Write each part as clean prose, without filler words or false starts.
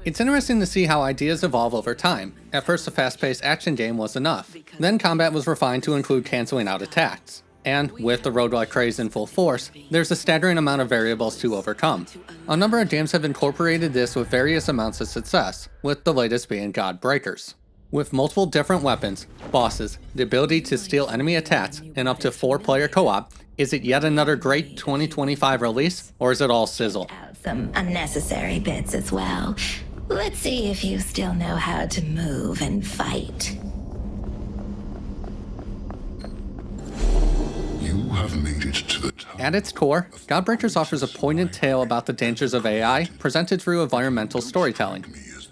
It's interesting to see how ideas evolve over time. At first, a fast-paced action game was enough. Then combat was refined to include canceling out attacks. And with the roguelike craze in full force, there's a staggering amount of variables to overcome. A number of games have incorporated this with various amounts of success, with the latest being Godbreakers. With multiple different weapons, bosses, the ability to steal enemy attacks, and up to 4-player co-op, is it yet another great 2025 release, or is it all sizzle? Some unnecessary bits as well. Let's see if you still know how to move and fight. You have made it to the top. At its core, Godbreakers offers a poignant tale about the dangers of AI, presented through environmental storytelling.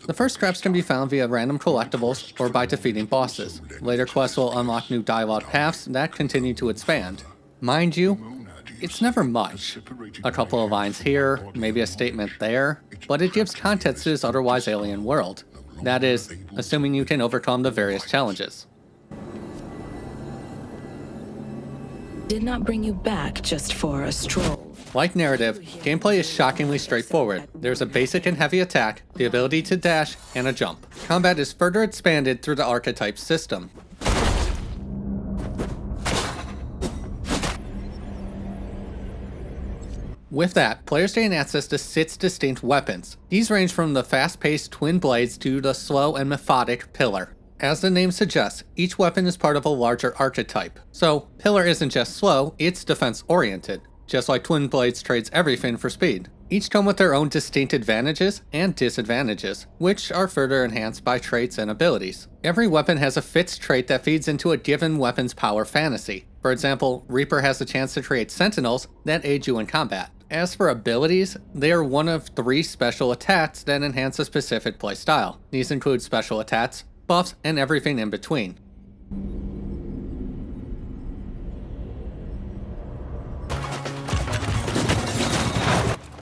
The first scraps can be found via random collectibles or by defeating bosses. Later quests will unlock new dialogue paths that continue to expand. Mind you, it's never much. A couple of lines here, maybe a statement there, but it gives context to this otherwise alien world. That is, assuming you can overcome the various challenges. Did not bring you back just for a stroll. Like narrative, gameplay is shockingly straightforward. There's a basic and heavy attack, the ability to dash, and a jump. Combat is further expanded through the Archetype System. With that, players gain access to 6 distinct weapons. These range from the fast-paced twin blades to the slow and methodic pillar. As the name suggests, each weapon is part of a larger archetype. So, pillar isn't just slow, it's defense-oriented. Just like twin blades trades everything for speed. Each come with their own distinct advantages and disadvantages, which are further enhanced by traits and abilities. Every weapon has a fixed trait that feeds into a given weapon's power fantasy. For example, Reaper has the chance to create sentinels that aid you in combat. As for abilities, they are one of 3 special attacks that enhance a specific playstyle. These include special attacks, buffs, and everything in between.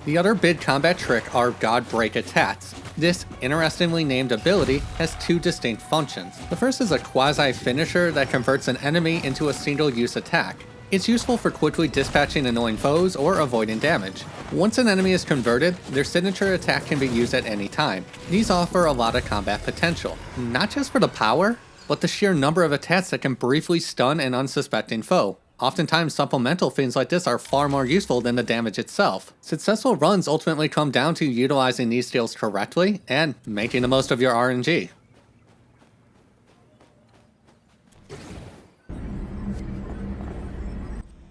The other big combat trick are Godbreak attacks. This interestingly named ability has 2 distinct functions. The first is a quasi-finisher that converts an enemy into a single-use attack. It's useful for quickly dispatching annoying foes or avoiding damage. Once an enemy is converted, their signature attack can be used at any time. These offer a lot of combat potential, not just for the power, but the sheer number of attacks that can briefly stun an unsuspecting foe. Oftentimes, supplemental things like this are far more useful than the damage itself. Successful runs ultimately come down to utilizing these skills correctly and making the most of your RNG.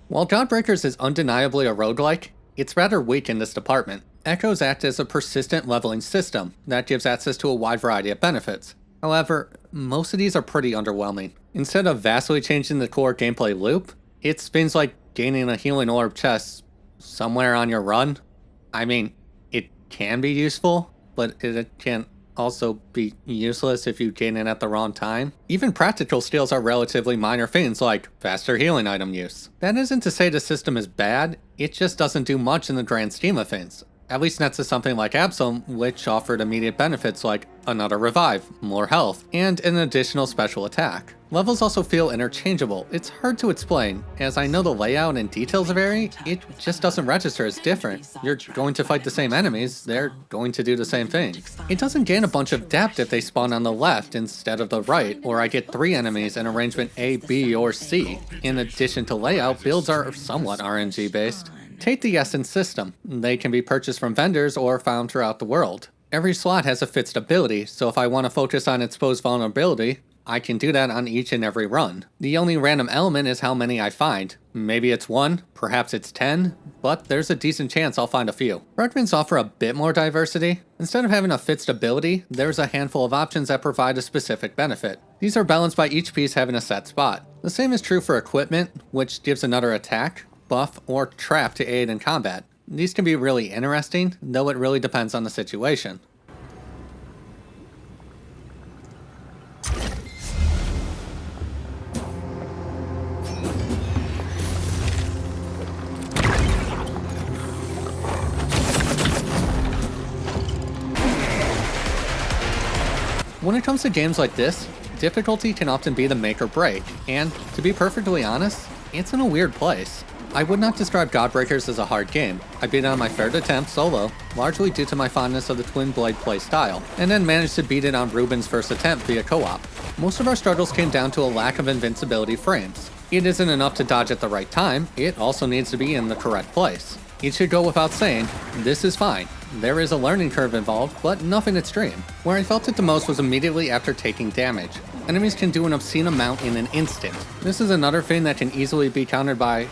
While Godbreakers is undeniably a roguelike, it's rather weak in this department. Echoes act as a persistent leveling system that gives access to a wide variety of benefits. However, most of these are pretty underwhelming. Instead of vastly changing the core gameplay loop, it's things like gaining a healing orb chest somewhere on your run. I mean, it can be useful, but it can also be useless if you gain it at the wrong time. Even practical skills are relatively minor things like faster healing item use. That isn't to say the system is bad, it just doesn't do much in the grand scheme of things. At least next to something like Absalom, which offered immediate benefits like another revive, more health, and an additional special attack. Levels also feel interchangeable. It's hard to explain, as I know the layout and details vary, it just doesn't register as different. You're going to fight the same enemies, they're going to do the same thing. It doesn't gain a bunch of depth if they spawn on the left instead of the right, or I get 3 enemies in arrangement A, B, or C. In addition to layout, builds are somewhat RNG based. Take the Essence system. They can be purchased from vendors or found throughout the world. Every slot has a fixed ability, so if I want to focus on exposed vulnerability, I can do that on each and every run. The only random element is how many I find. Maybe it's 1, perhaps it's 10, but there's a decent chance I'll find a few. Fragments offer a bit more diversity. Instead of having a fixed ability, there's a handful of options that provide a specific benefit. These are balanced by each piece having a set spot. The same is true for equipment, which gives another attack, buff, or trap to aid in combat. These can be really interesting, though it really depends on the situation. When it comes to games like this, difficulty can often be the make or break, and to be perfectly honest, it's in a weird place. I would not describe Godbreakers as a hard game. I beat it on my third attempt solo, largely due to my fondness of the twin blade play style, and then managed to beat it on Ruben's first attempt via co-op. Most of our struggles came down to a lack of invincibility frames. It isn't enough to dodge at the right time, it also needs to be in the correct place. It should go without saying, this is fine. There is a learning curve involved, but nothing extreme. Where I felt it the most was immediately after taking damage. Enemies can do an obscene amount in an instant. This is another thing that can easily be countered by,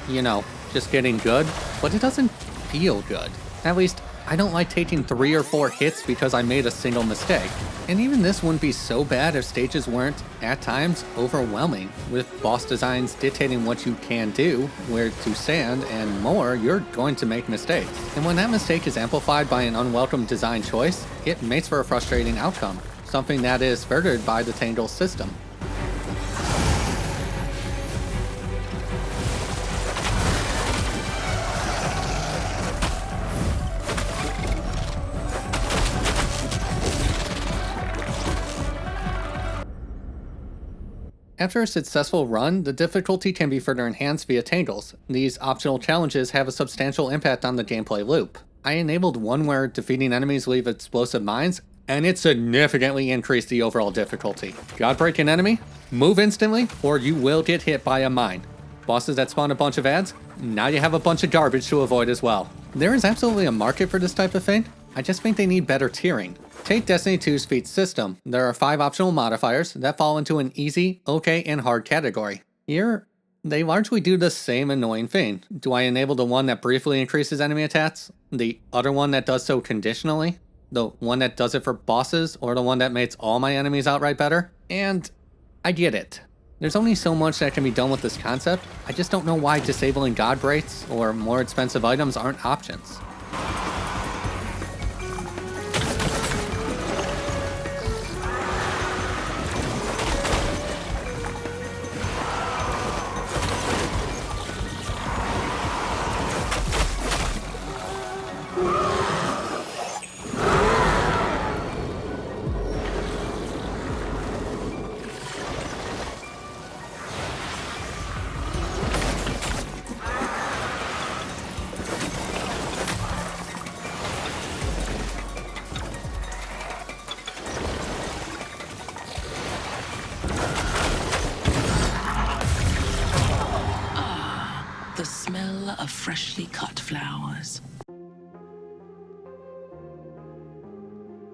just getting good, but it doesn't feel good. At least, I don't like taking 3 or 4 hits because I made a single mistake. And even this wouldn't be so bad if stages weren't, at times, overwhelming. With boss designs dictating what you can do, where to stand, and more, you're going to make mistakes. And when that mistake is amplified by an unwelcome design choice, it makes for a frustrating outcome, something that is furthered by the Tangles system. After a successful run, the difficulty can be further enhanced via Tangles. These optional challenges have a substantial impact on the gameplay loop. I enabled one where defeating enemies leave explosive mines, and it significantly increased the overall difficulty. Godbreak an enemy? Move instantly, or you will get hit by a mine. Bosses that spawn a bunch of ads? Now you have a bunch of garbage to avoid as well. There is absolutely a market for this type of thing. I just think they need better tiering. Take Destiny 2's feat system. There are 5 optional modifiers that fall into an easy, okay, and hard category. Here, they largely do the same annoying thing. Do I enable the one that briefly increases enemy attacks? The other one that does so conditionally? The one that does it for bosses? Or the one that makes all my enemies outright better? And I get it. There's only so much that can be done with this concept. I just don't know why disabling god breaks or more expensive items aren't options. The smell of freshly cut flowers.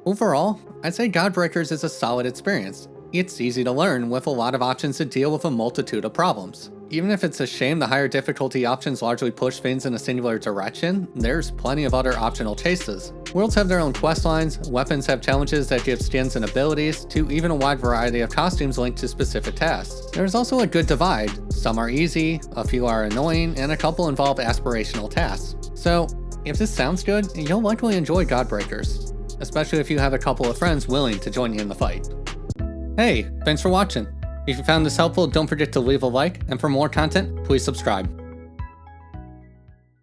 Overall, I'd say Godbreakers is a solid experience. It's easy to learn with a lot of options to deal with a multitude of problems. Even if it's a shame the higher difficulty options largely push things in a singular direction, there's plenty of other optional chases. Worlds have their own quest lines, weapons have challenges that give skins and abilities, to even a wide variety of costumes linked to specific tasks. There's also a good divide. Some are easy, a few are annoying, and a couple involve aspirational tasks. So, if this sounds good, you'll likely enjoy Godbreakers, especially if you have a couple of friends willing to join you in the fight. Hey, thanks for watching. If you found this helpful, don't forget to leave a like, and for more content, please subscribe.